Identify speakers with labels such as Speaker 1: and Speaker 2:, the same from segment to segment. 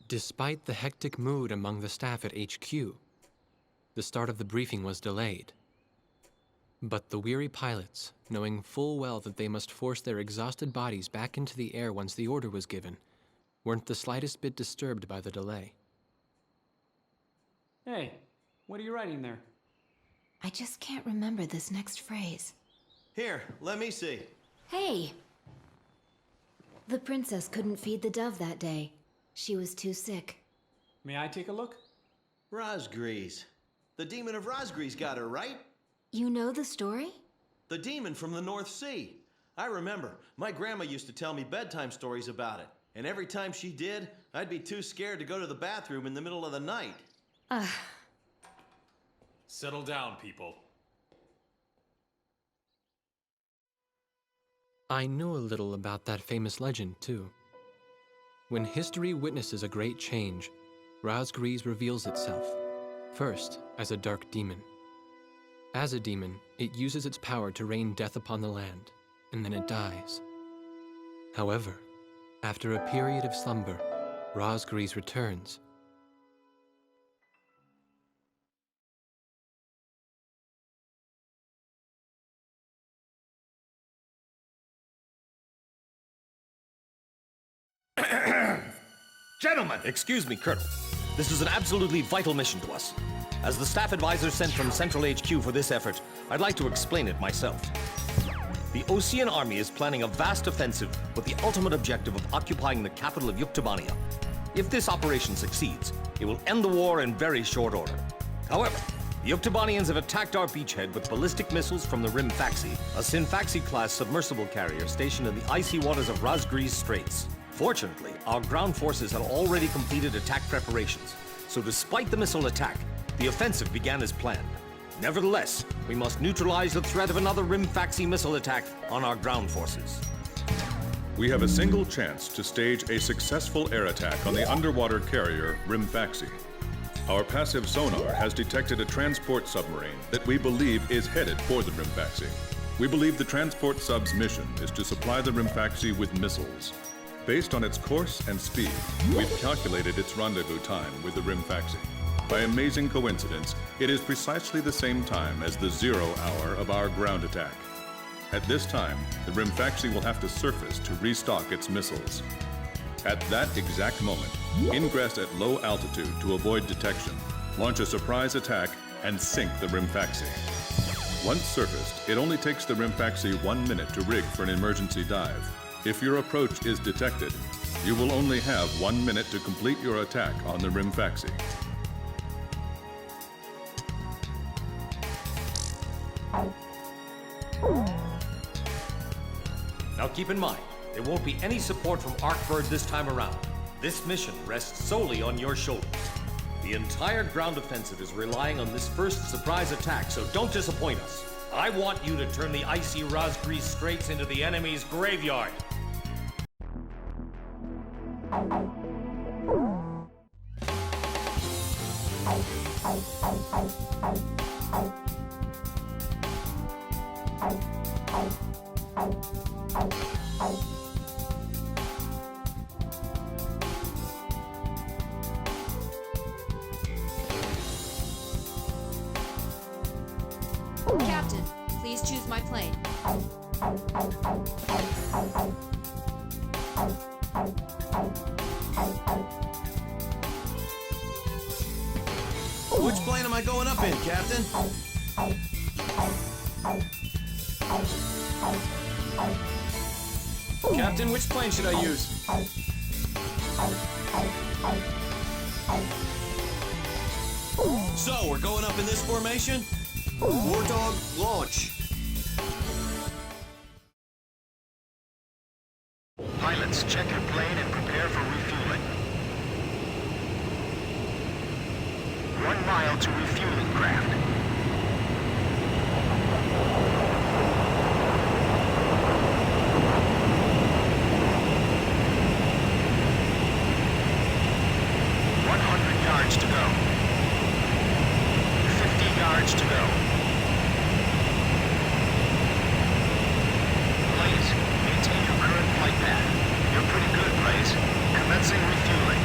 Speaker 1: Despite the hectic mood among the staff at HQ, the start of the briefing was delayed. But the weary pilots, knowing full well that they must force their exhausted bodies back into the air once the order was given, weren't the slightest bit disturbed by the delay.
Speaker 2: Hey, what are you writing there?
Speaker 3: I just can't remember this next phrase.
Speaker 4: Here, let me see.
Speaker 3: Hey! The princess couldn't feed the dove that day. She was too sick.
Speaker 2: May I take a look?
Speaker 4: Rosgrees. The demon of Rosgrees got her, right?
Speaker 3: You know the story?
Speaker 4: The demon from the North Sea. I remember. My grandma used to tell me bedtime stories about it. And every time she did, I'd be too scared to go to the bathroom in the middle of the night.
Speaker 5: Settle down, people.
Speaker 1: I knew a little about that famous legend, too. When history witnesses a great change, Rosgrees reveals itself, first as a dark demon. As a demon, it uses its power to rain death upon the land, and then it dies. However, after a period of slumber, Rosgrees returns.
Speaker 6: Gentlemen! Excuse me, Colonel. This is an absolutely vital mission to us. As the staff advisor sent from Central HQ for this effort, I'd like to explain it myself. The Osean Army is planning a vast offensive with the ultimate objective of occupying the capital of Yuktobania. If this operation succeeds, it will end the war in very short order. However, the Yuktobanians have attacked our beachhead with ballistic missiles from the Rimfaxi, a Sinfaxi-class submersible carrier stationed in the icy waters of Rosgrees Straits. Fortunately, our ground forces had already completed attack preparations, so despite the missile attack, the offensive began as planned. Nevertheless, we must neutralize the threat of another Rimfaxi missile attack on our ground forces.
Speaker 7: We have a single chance to stage a successful air attack on the underwater carrier Rimfaxi. Our passive sonar has detected a transport submarine that we believe is headed for the Rimfaxi. We believe the transport sub's mission is to supply the Rimfaxi with missiles. Based on its course and speed, we've calculated its rendezvous time with the Rimfaxi. By amazing coincidence, it is precisely the same time as the 0 hour of our ground attack. At this time, the Rimfaxi will have to surface to restock its missiles. At that exact moment, ingress at low altitude to avoid detection, launch a surprise attack, and sink the Rimfaxi. Once surfaced, it only takes the Rimfaxi 1 minute to rig for an emergency dive. If your approach is detected, you will only have 1 minute to complete your attack on the Rimfaxi.
Speaker 6: Now keep in mind, there won't be any support from Arcbird this time around. This mission rests solely on your shoulders. The entire ground offensive is relying on this first surprise attack, so don't disappoint us. I want you to turn the icy Rosgrees Straits into the enemy's graveyard.
Speaker 8: Captain, please choose my plane.
Speaker 4: Which plane am I going up in, Captain?
Speaker 2: Captain, which plane should I use?
Speaker 4: So, we're going up in this formation? War Dog, launch.
Speaker 9: Pilots, check your plane and prepare for refueling. 1 mile to refueling craft. To go. 50 yards to go. Blaze, maintain your current flight path. You're pretty good, Blaze. Commencing refueling.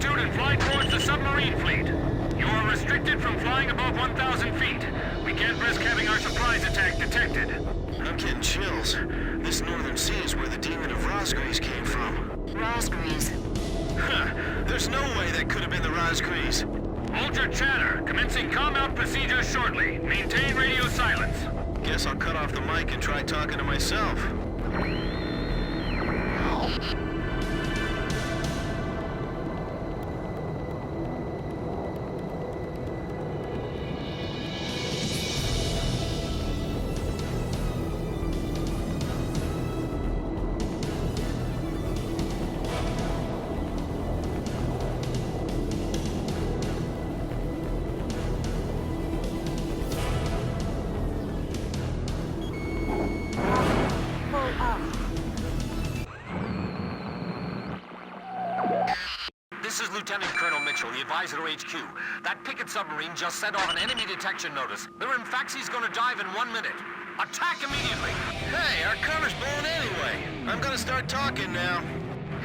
Speaker 9: altitude and fly towards the submarine fleet. You are restricted from flying above 1,000 feet. We can't risk having our surprise attack detected.
Speaker 4: I'm getting chills. This northern sea is where the demon of Rosgrees came from.
Speaker 3: Rosgrees.
Speaker 4: Huh. There's no way that could have been the Rosgrees.
Speaker 9: Hold your chatter. Commencing combat procedures shortly. Maintain radio silence.
Speaker 4: Guess I'll cut off the mic and try talking to myself.
Speaker 6: This is Lieutenant Colonel Mitchell, the advisor to HQ. That picket submarine just sent off an enemy detection notice. The Rimfaxi's gonna dive in 1 minute. Attack immediately!
Speaker 4: Hey, our cover's blown anyway. I'm gonna start talking now.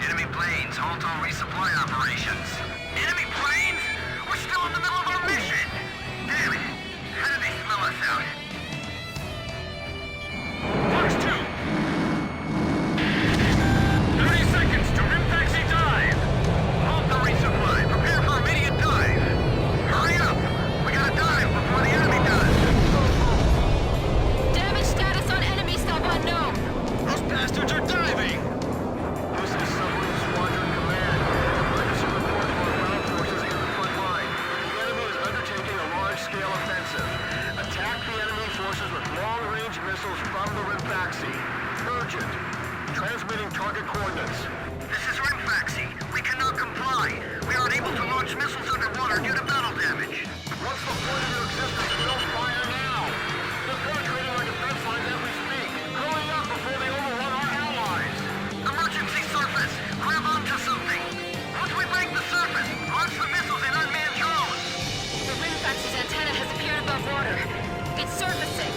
Speaker 9: Enemy planes, halt all resupply operations. Enemy planes? We're still in the middle of our mission! Damn it! How did they smell us out? Fox 2! 30 seconds to Rimfaxi dive! Halt the resupply. Prepare for immediate dive. Hurry up! We gotta dive before the enemy does.
Speaker 8: Damage status on enemy sub unknown.
Speaker 4: Those bastards are diving!
Speaker 9: This is Submarine Squadron Command. Emergency report for ground forces in the front line. The enemy is undertaking a large-scale offensive. Attack the enemy forces with long-range missiles from the Rimfaxi. Urgent. Transmitting target coordinates. This is Rimfaxi. We cannot comply. We are unable to launch missiles underwater due to battle damage. What's the point of your existence if you don't fire now? They're penetrating our defense lines as we speak. Hurry up before they overrun our allies. Emergency surface. Grab onto something. Once we break the surface, launch the missiles in unmanned drones.
Speaker 8: The Rimfax's antenna has appeared above water. It's surfacing.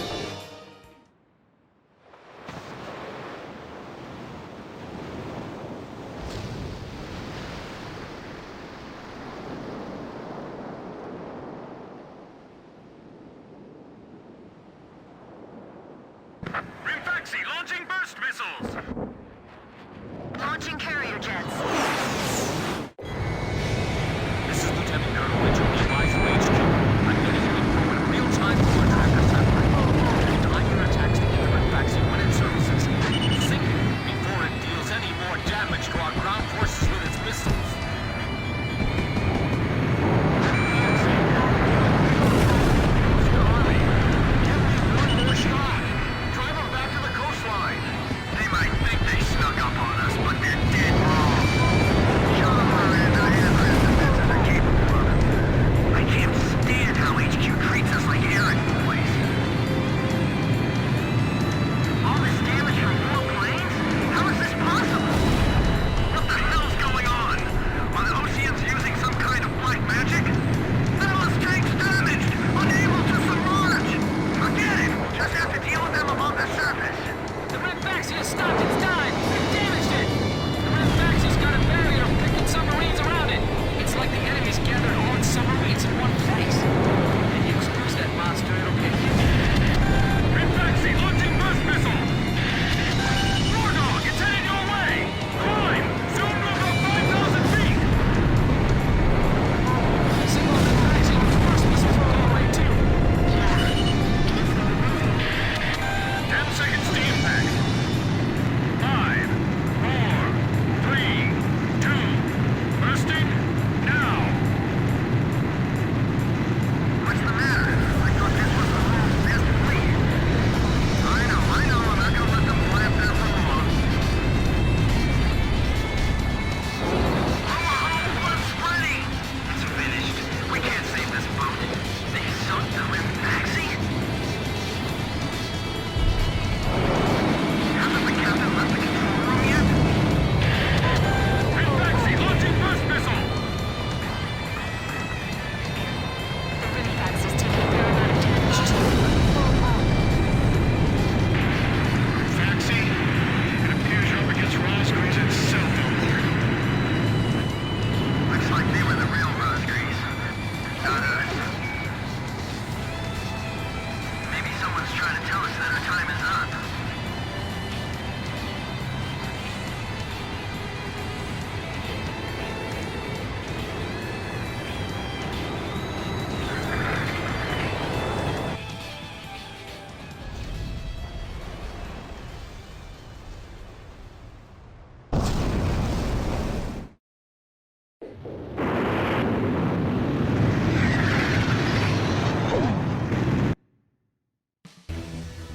Speaker 9: tell us that our time is up.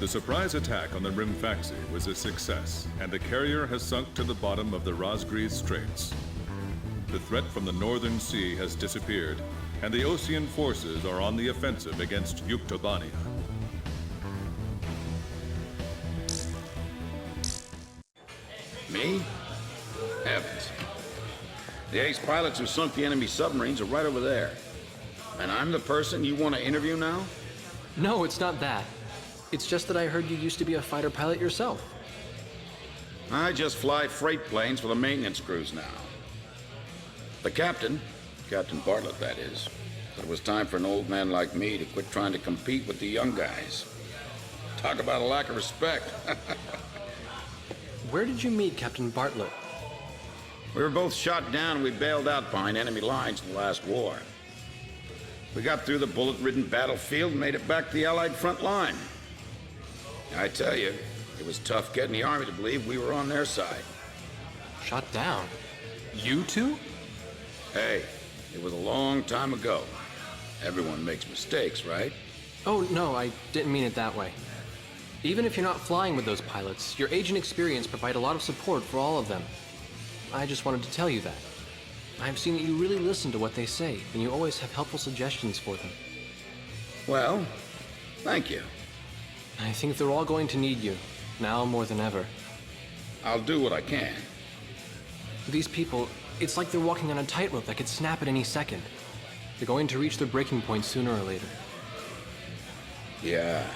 Speaker 7: The surprise attack on the Rimfaxi was a success, and the carrier has sunk to the bottom of the Rosgrees Straits. The threat from the Northern Sea has disappeared, and the Osean forces are on the offensive against Yuktobania.
Speaker 10: Me? Heavens. The ace pilots who sunk the enemy submarines are right over there. And I'm the person you want to interview now?
Speaker 1: No, it's not that. It's just that I heard you used to be a fighter pilot yourself.
Speaker 10: I just fly freight planes for the maintenance crews now. The captain, Captain Bartlett that is, said it was time for an old man like me to quit trying to compete with the young guys. Talk about a lack of respect.
Speaker 1: Where did you meet Captain Bartlett?
Speaker 10: We were both shot down and we bailed out behind enemy lines in the last war. We got through the bullet-ridden battlefield and made it back to the Allied front line. I tell you, it was tough getting the Army to believe we were on their side.
Speaker 1: Shot down? You two?
Speaker 10: Hey, it was a long time ago. Everyone makes mistakes, right?
Speaker 1: Oh, no, I didn't mean it that way. Even if you're not flying with those pilots, your age and experience provide a lot of support for all of them. I just wanted to tell you that. I've seen that you really listen to what they say, and you always have helpful suggestions for them.
Speaker 10: Well, thank you.
Speaker 1: I think they're all going to need you, now more than ever.
Speaker 10: I'll do what I can.
Speaker 1: These people, it's like they're walking on a tightrope that could snap at any second. They're going to reach their breaking point sooner or later.
Speaker 10: Yeah,